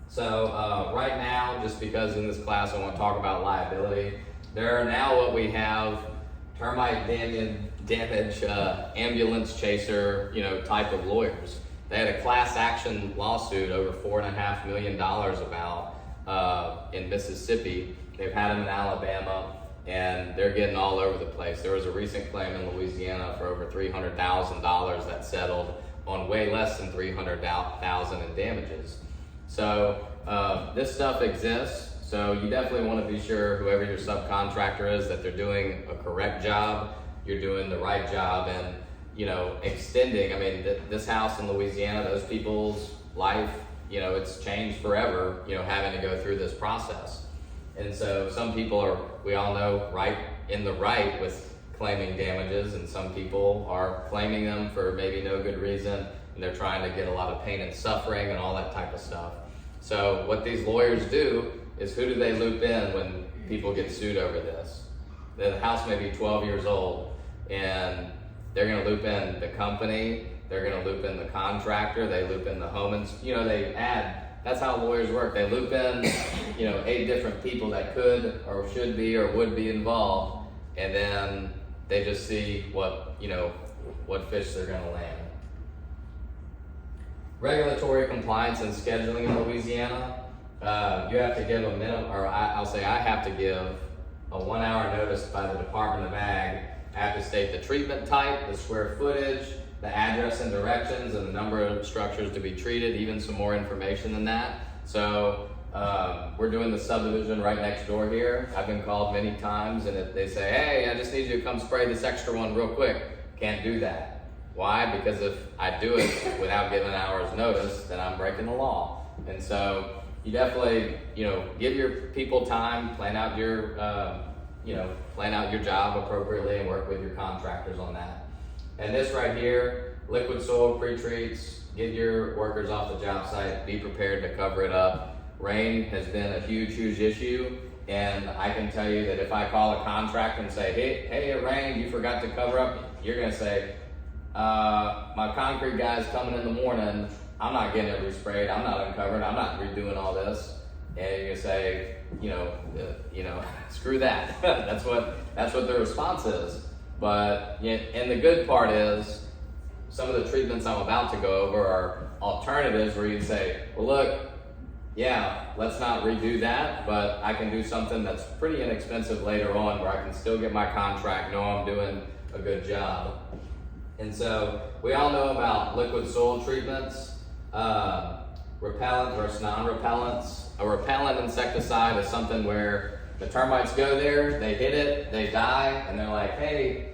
So right now, just because in this class I want to talk about liability, there are now what we have termite damage ambulance chaser, type of lawyers. They had a class action lawsuit over $4.5 million about in Mississippi. They've had them in Alabama, and they're getting all over the place. There was a recent claim in Louisiana for over $300,000 that settled on way less than $300,000 in damages. So this stuff exists. So you definitely want to be sure, whoever your subcontractor is, that they're doing a correct job, you're doing the right job, and extending. I mean, this house in Louisiana, those people's life, it's changed forever, having to go through this process. And so some people are, we all know, in the right with claiming damages, and some people are claiming them for maybe no good reason, and they're trying to get a lot of pain and suffering and all that type of stuff. So what these lawyers do is, who do they loop in when people get sued over this? The house may be 12 years old, and they're going to loop in the company, they're going to loop in the contractor, they loop in the home, they add. That's how lawyers work. They loop in, 8 different people that could or should be or would be involved, and then they just see what fish they're going to land. Regulatory compliance and scheduling in Louisiana. You have to give a minimum, or I'll say I have to give a 1-hour notice by the Department of Ag. I have to state the treatment type, the square footage, the address and directions, and the number of structures to be treated, even some more information than that. So we're doing the subdivision right next door here. I've been called many times, and if they say, hey, I just need you to come spray this extra one real quick. Can't do that. Why? Because if I do it without giving an hour's notice, then I'm breaking the law. And so you definitely, give your people time, plan out your job appropriately, and work with your contractors on that. And this right here, liquid soil pre-treats, get your workers off the job site, be prepared to cover it up. Rain has been a huge, huge issue, and I can tell you that if I call a contractor and say, hey, it rained, you forgot to cover up, you're gonna say, my concrete guy's coming in the morning, I'm not getting it resprayed, I'm not uncovering, I'm not redoing all this. And you say, screw that. that's what the response is. But and the good part is, some of the treatments I'm about to go over are alternatives where you say, well, look, yeah, let's not redo that, but I can do something that's pretty inexpensive later on, where I can still get my contract, know I'm doing a good job. And so we all know about liquid soil treatments, repellent versus non-repellents. A repellent insecticide is something where the termites go there, they hit it, they die, and they're like, hey,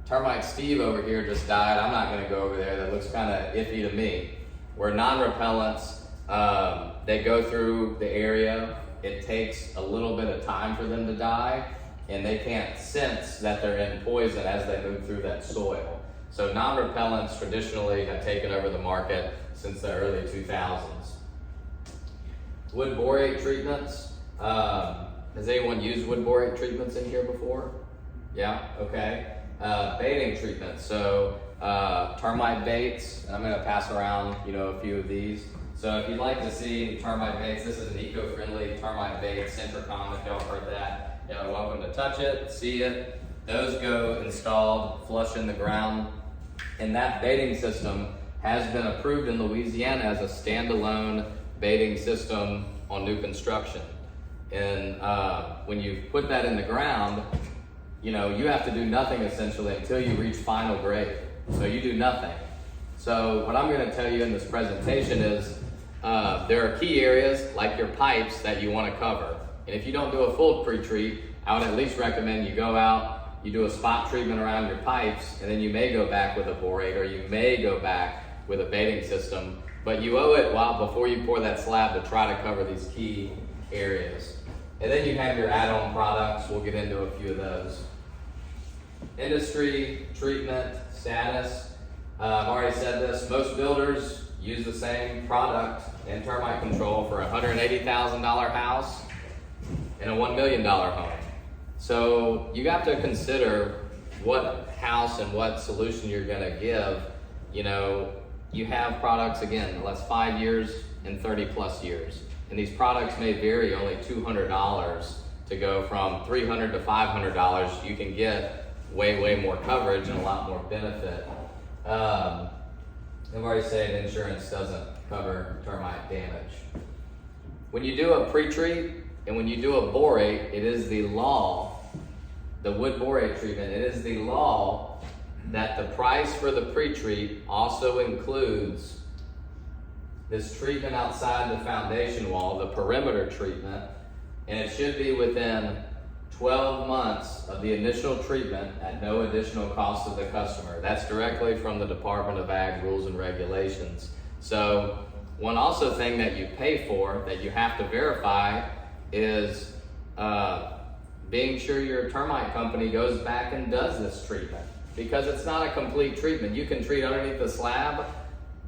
termite Steve over here just died, I'm not gonna go over there, that looks kind of iffy to me. Where non-repellents, they go through the area, it takes a little bit of time for them to die, and they can't sense that they're in poison as they move through that soil. So non-repellents traditionally have taken over the market since the early 2000s. Wood borate treatments. Has anyone used wood borate treatments in here before? Yeah, okay. Baiting treatments. So termite baits. I'm gonna pass around, a few of these. So if you'd like to see termite baits, this is an eco-friendly termite bait, Centricom, if y'all heard that. Y'all are welcome to touch it, see it. Those go installed flush in the ground. And that baiting system has been approved in Louisiana as a standalone baiting system on new construction. And when you put that in the ground, you have to do nothing essentially until you reach final grade. So you do nothing. So what I'm going to tell you in this presentation is there are key areas like your pipes that you want to cover. And if you don't do a full pre-treat, I would at least recommend you go out, you do a spot treatment around your pipes, and then you may go back with a borate, or you may go back with a baiting system. But you owe it before you pour that slab to try to cover these key areas. And then you have your add-on products. We'll get into a few of those. Industry, treatment, status. I've already said this. Most builders use the same product in termite control for a $180,000 house and a $1 million home. So you have to consider what house and what solution you're going to give, you have products, again, that's 5 years and 30 plus years. And these products may vary only $200 to go from $300 to $500. You can get way more coverage and a lot more benefit. I've already said insurance doesn't cover termite damage. When you do a pre-treat and when you do a borate, it is the law, the wood borate treatment, it is the law that the price for the pre-treat also includes this treatment outside the foundation wall, the perimeter treatment, and it should be within 12 months of the initial treatment at no additional cost to the customer. That's directly from the Department of Ag rules and regulations. So one also thing that you pay for that you have to verify is being sure your termite company goes back and does this treatment, because it's not a complete treatment. You can treat underneath the slab,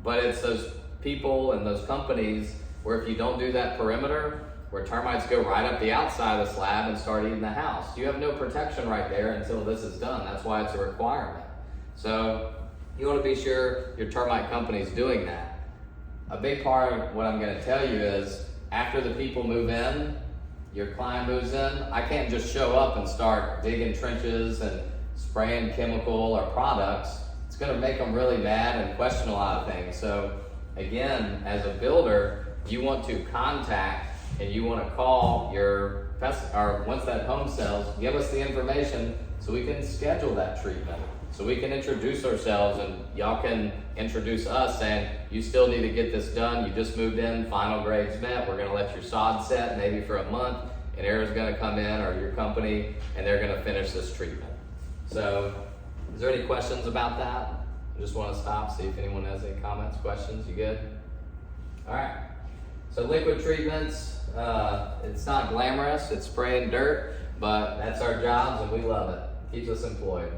but it's those people and those companies where if you don't do that perimeter, where termites go right up the outside of the slab and start eating the house. You have no protection right there until this is done. That's why it's a requirement. So you want to be sure your termite company is doing that. A big part of what I'm going to tell you is after the people move in, your client moves in, I can't just show up and start digging trenches and spraying chemical or products. It's going to make them really mad and question a lot of things. So again, as a builder, you want to contact and you want to call your pest, or once that home sells, give us the information so we can schedule that treatment. So we can introduce ourselves and y'all can introduce us saying, you still need to get this done. You just moved in, final grades met. We're going to let your sod set maybe for a month, and Air's going to come in, or your company, and they're going to finish this treatment. So is there any questions about that? I just want to stop, see if anyone has any comments, questions. You good? All right. So liquid treatments, it's not glamorous, it's spraying dirt, but that's our jobs and we love it. Keeps us employed.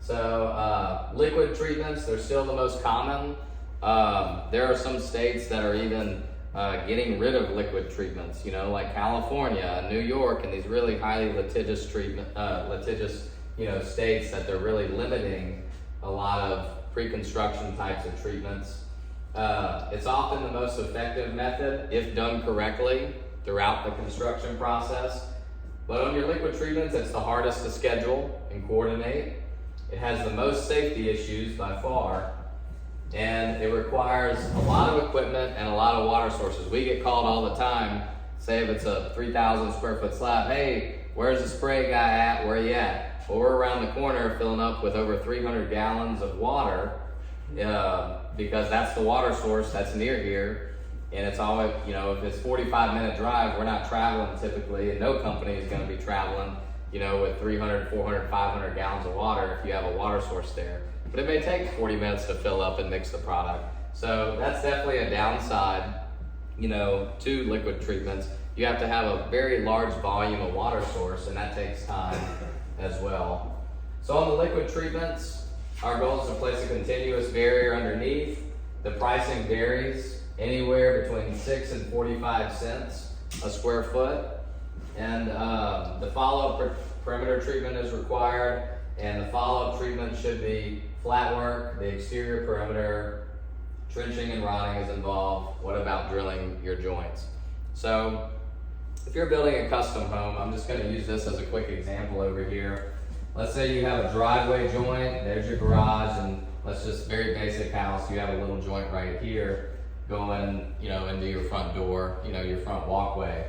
So liquid treatments, they're still the most common. There are some states that are even getting rid of liquid treatments, you know, like California, New York, and these really highly litigious states that they're really limiting a lot of pre-construction types of treatments. It's often the most effective method if done correctly throughout the construction process. But on your liquid treatments, it's the hardest to schedule and coordinate. It has the most safety issues by far, and it requires a lot of equipment and a lot of water sources. We get called all the time, say if it's a 3,000 square foot slab, hey, where's the spray guy at? Where are you at? Well, we're around the corner filling up with over 300 gallons of water because that's the water source that's near here. And it's always, you know, if it's 45-minute drive, we're not traveling typically, and no company is going to be traveling, you know, with 300, 400, 500 gallons of water if you have a water source there. But it may take 40 minutes to fill up and mix the product. So that's definitely a downside, you know, to liquid treatments. You have to have a very large volume of water source, and that takes time as well. So on the liquid treatments, our goal is to place a continuous barrier underneath. The pricing varies anywhere between 6 and 45 cents a square foot. And the follow-up perimeter treatment is required, and the follow-up treatment should be flat work, the exterior perimeter, trenching and rotting is involved. What about drilling your joints? So if you're building a custom home, I'm just going to use this as a quick example over here. Let's say you have a driveway joint, there's your garage, and let's just very basic house, you have a little joint right here going, you know, into your front door, you know, your front walkway.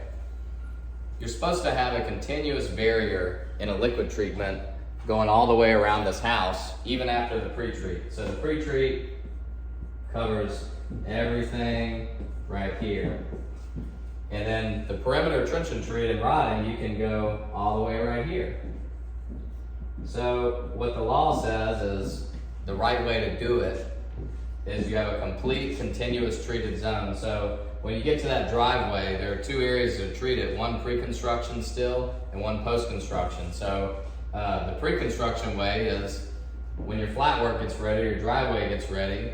You're supposed to have a continuous barrier in a liquid treatment going all the way around this house, even after the pre-treat. So the pre-treat covers everything right here. And then the perimeter trench and treat and rotting, you can go all the way right here. So what the law says is the right way to do it is you have a complete continuous treated zone. So when you get to that driveway, there are two areas to treat it, one pre-construction still and one post-construction. So the pre-construction way is when your flat work gets ready, your driveway gets ready,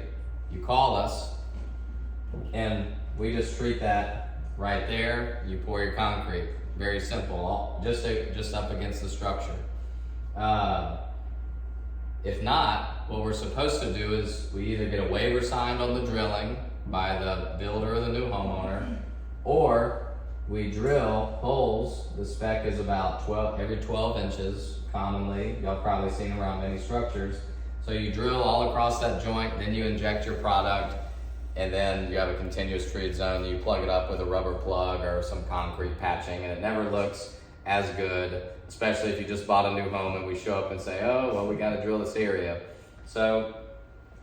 you call us and we just treat that right there. You pour your concrete, very simple, just up against the structure. If not, what we're supposed to do is we either get a waiver signed on the drilling by the builder or the new homeowner, or we drill holes. The spec is about every 12 inches commonly. Y'all probably seen around many structures. So you drill all across that joint, then you inject your product, and then you have a continuous treat zone. You plug it up with a rubber plug or some concrete patching, and it never looks as good, especially if you just bought a new home and we show up and say, oh, well, we got to drill this area. So,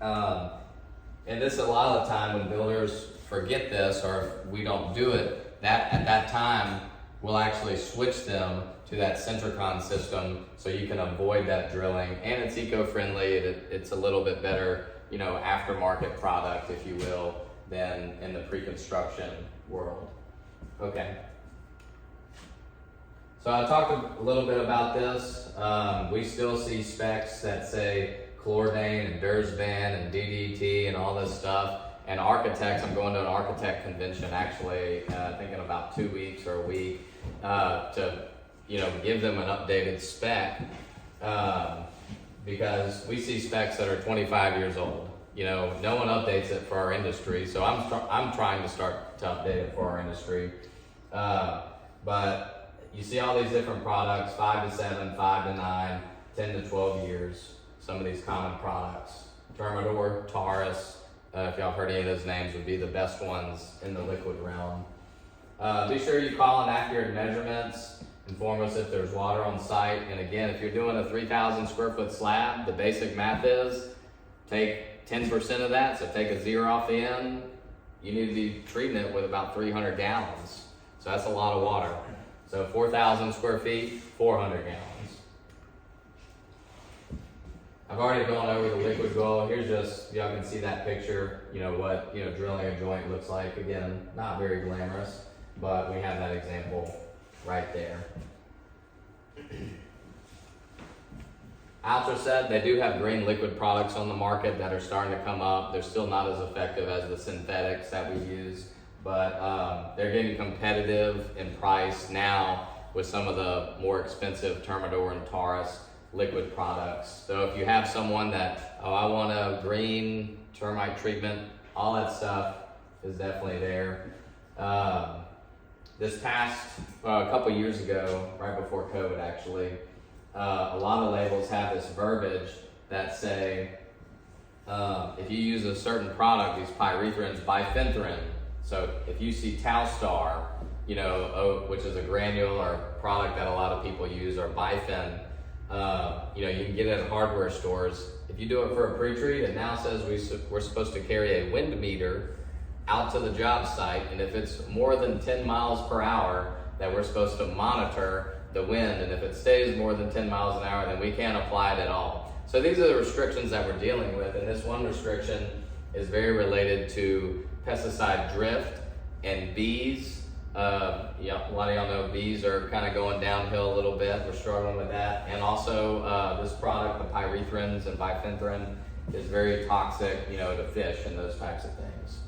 and this a lot of the time when builders forget this or if we don't do it, that at that time, we'll actually switch them to that Centricon system so you can avoid that drilling, and it's eco-friendly. It's a little bit better, you know, aftermarket product, if you will, than in the pre-construction world. Okay. So I talked a little bit about this. We still see specs that say Chlordane and Dursban and DDT and all this stuff. And architects, I'm going to an architect convention actually, I think in about 2 weeks or a week, to give them an updated spec, because we see specs that are 25 years old. You know, no one updates it for our industry, so I'm trying to start to update it for our industry. But you see all these different products, 5 to 7, 5 to 9, 10 to 12 years, some of these common products. Termite, Taurus, if y'all heard any of those names, would be the best ones in the liquid realm. Be sure you call in accurate measurements. Inform us if there's water on site. And again, if you're doing a 3,000 square foot slab, the basic math is take 10% of that, so take a 0 off the end. You need to be treating it with about 300 gallons. So that's a lot of water. So 4,000 square feet, 400 gallons. I've already gone over the liquid gold. Here's just, y'all can see that picture, what, drilling a joint looks like. Again, not very glamorous, but we have that example right there. Altraset, they do have green liquid products on the market that are starting to come up. They're still not as effective as the synthetics that we use, but they're getting competitive in price now with some of the more expensive Termite and Taurus liquid products. So if you have someone that, I want a green termite treatment, all that stuff is definitely there. This past, a couple years ago, right before COVID actually, a lot of labels have this verbiage that say, if you use a certain product, these pyrethrins, bifenthrin. So if you see Talstar, which is a granular product that a lot of people use, or Bifen, you can get it at hardware stores. If you do it for a pre-treat, it now says we're supposed to carry a wind meter out to the job site, and if it's more than 10 miles per hour, that we're supposed to monitor the wind, and if it stays more than 10 miles an hour, then we can't apply it at all. So these are the restrictions that we're dealing with, and this one restriction is very related to pesticide drift and bees. A lot of y'all know bees are kind of going downhill a little bit. We're struggling with that. And also this product, the pyrethrins and bifenthrin, is very toxic, to fish and those types of things.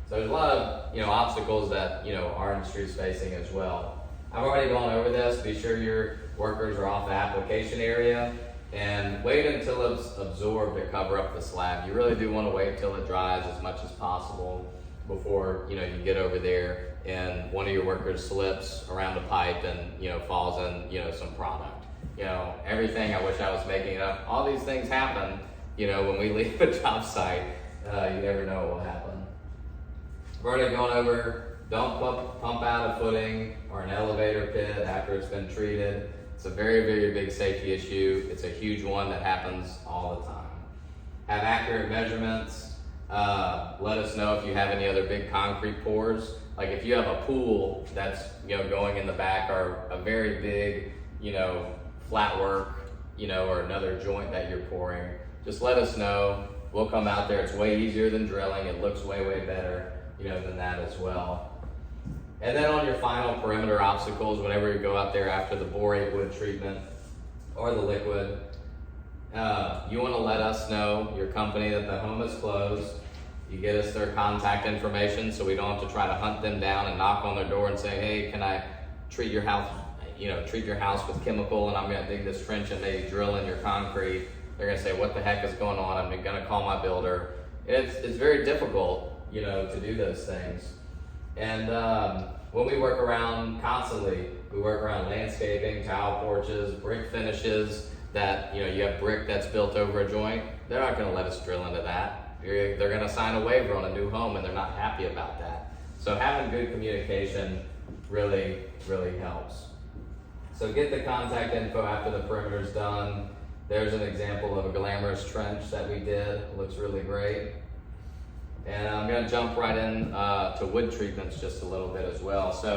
So there's a lot of, obstacles that, our industry is facing as well. I've already gone over this. Be sure your workers are off the application area and wait until it's absorbed to cover up the slab. You really do want to wait until it dries as much as possible before, you get over there and one of your workers slips around the pipe and, falls in, some product. Everything, I wish I was making it up. All these things happen, when we leave a job site. You never know what will happen. I've already gone over, don't pump out a footing or an elevator pit after it's been treated. It's a very, very big safety issue. It's a huge one that happens all the time. Have accurate measurements. Let us know if you have any other big concrete pours. Like if you have a pool that's going in the back, or a very big flat work or another joint that you're pouring, just let us know. We'll come out there. It's way easier than drilling. It looks way, way better than that as well. And then on your final perimeter obstacles, whenever you go out there after the borate wood treatment or the liquid, you want to let us know, your company, that the home is closed. You get us their contact information so we don't have to try to hunt them down and knock on their door and say, hey, can I treat your house with chemical, and I'm going to dig this trench and maybe drill in your concrete. They're gonna say, what the heck is going on? I'm gonna call my builder. It's very difficult, you know, to do those things. And when we work around constantly, we work around landscaping, tile porches, brick finishes that, you know, you have brick that's built over a joint. They're not gonna let us drill into that. They're gonna sign a waiver on a new home and they're not happy about that. So having good communication really, really helps. So get the contact info after the perimeter's done. There's an example of a glamorous trench that we did. It looks really great. And I'm gonna jump right in to wood treatments just a little bit as well. So